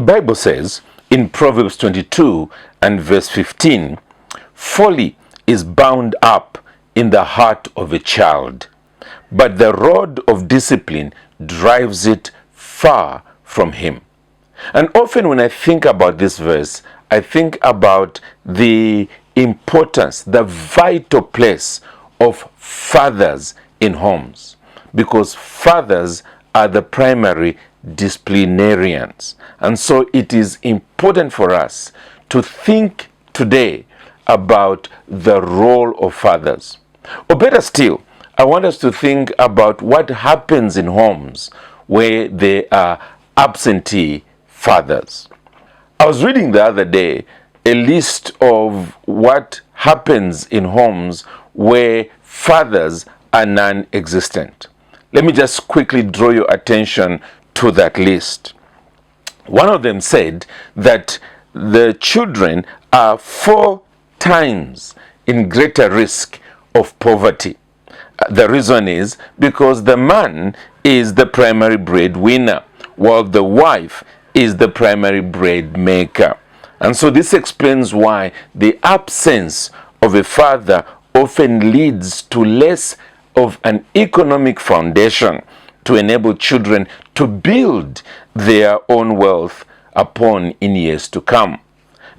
The Bible says in Proverbs 22 and verse 15, folly is bound up in the heart of a child, but the rod of discipline drives it far from him. And often when I think about this verse, I think about the importance, the vital place of fathers in homes, because fathers are the primary disciplinarians. And so it is important for us to think today about the role of fathers. Or better still, I want us to think about what happens in homes where there are absentee fathers. I was reading the other day a list of what happens in homes where fathers are non-existent. Let me just quickly draw your attention to that list. One of them said that the children are 4 times in greater risk of poverty. The reason is because the man is the primary breadwinner, while the wife is the primary bread maker. And so this explains why the absence of a father often leads to less of an economic foundation to enable children to build their own wealth upon in years to come.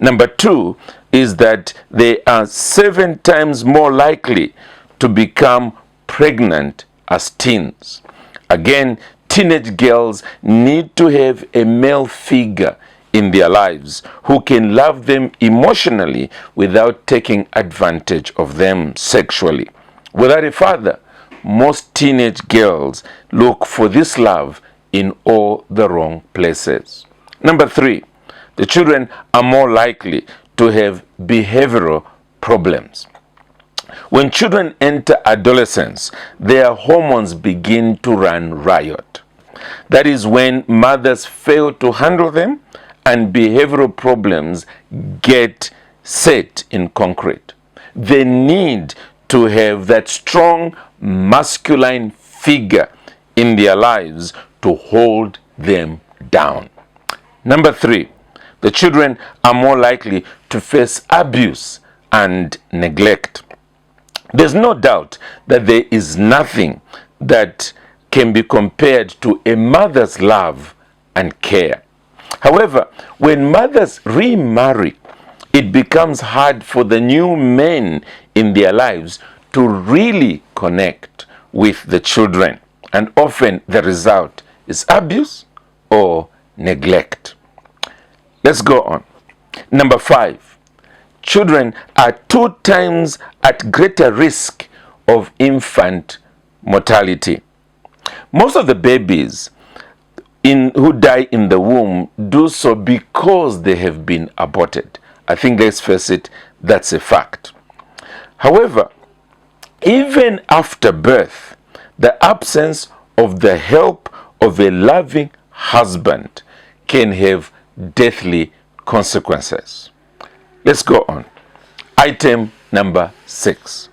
Number 2 is that they are 7 times more likely to become pregnant as teens. Again, teenage girls need to have a male figure in their lives who can love them emotionally without taking advantage of them sexually. Without a father, most teenage girls look for this love in all the wrong places. Number 3, the children are more likely to have behavioral problems. When children enter adolescence, their hormones begin to run riot. That is when mothers fail to handle them and behavioral problems get set in concrete. They need to have that strong masculine figure in their lives to hold them down. Number 3, the children are more likely to face abuse and neglect. There's no doubt that there is nothing that can be compared to a mother's love and care. However, when mothers remarry, it becomes hard for the new men in their lives to really connect with the children, and often the result is abuse or neglect. Let's go on. Number 5, children are 2 times at greater risk of infant mortality. Most of the babies who die in the womb do so because they have been aborted. I think, let's face it, that's a fact. However, even after birth, the absence of the help of a loving husband can have deathly consequences. Let's go on. Item number 6.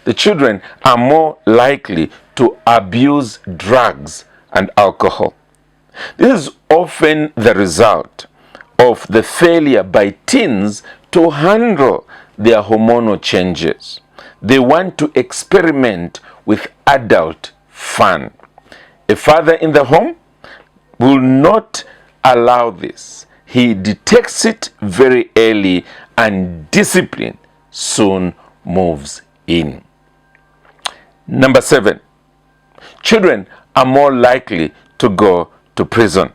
The children are more likely to abuse drugs and alcohol. This is often the result of the failure by teens to handle their hormonal changes. They want to experiment with adult fun. A father in the home will not allow this. He detects it very early, and discipline soon moves in. Number 7, children are more likely to go to prison.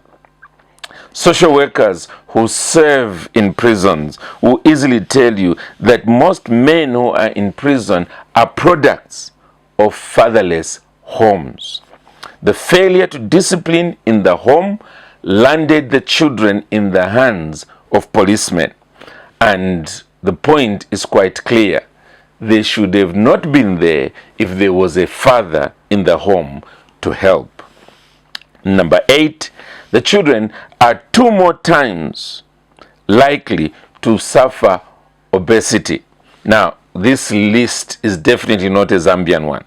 Social workers who serve in prisons will easily tell you that most men who are in prison are products of fatherless homes. The failure to discipline in the home landed the children in the hands of policemen. And the point is quite clear. They should have not been there if there was a father in the home to help. Number 8, the children are 2 more times likely to suffer obesity. Now, this list is definitely not a Zambian one,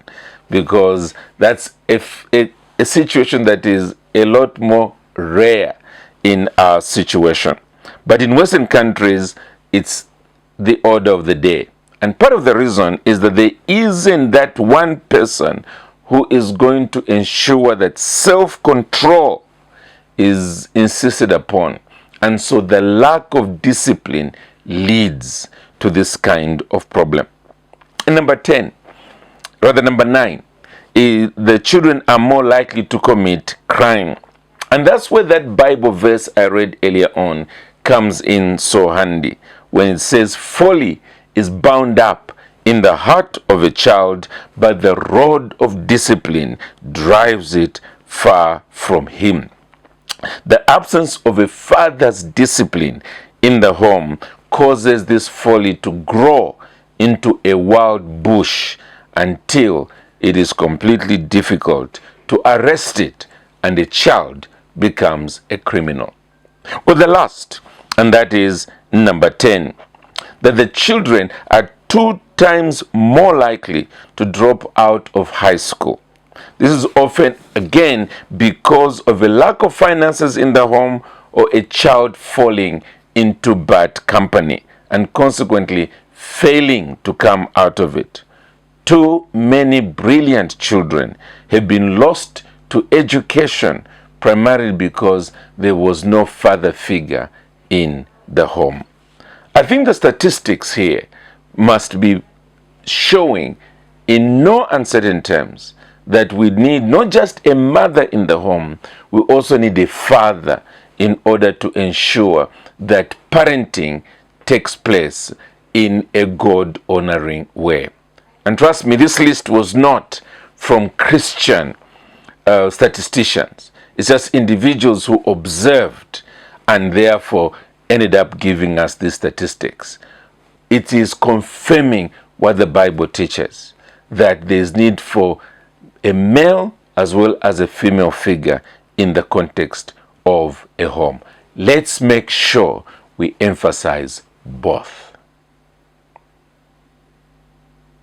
because that's a situation that is a lot more rare in our situation. But in Western countries, it's the order of the day. And part of the reason is that there isn't that one person who is going to ensure that self-control is insisted upon. And so the lack of discipline leads to this kind of problem. And number 9, the children are more likely to commit crime. And that's where that Bible verse I read earlier on comes in so handy, when it says, folly is bound up in the heart of a child, but the rod of discipline drives it far from him. The absence of a father's discipline in the home causes this folly to grow into a wild bush until it is completely difficult to arrest it and the child becomes a criminal. Well, the last, and that is number 10, that the children are 2 times more likely to drop out of high school. This is often, again, because of a lack of finances in the home or a child falling into bad company and consequently failing to come out of it. Too many brilliant children have been lost to education primarily because there was no father figure in the home. I think the statistics here must be showing in no uncertain terms that we need not just a mother in the home, we also need a father in order to ensure that parenting takes place in a God-honoring way. And trust me, this list was not from Christian statisticians. It's just individuals who observed and therefore ended up giving us these statistics. It is confirming what the Bible teaches, that there is need for a male as well as a female figure in the context of a home. Let's make sure we emphasize both.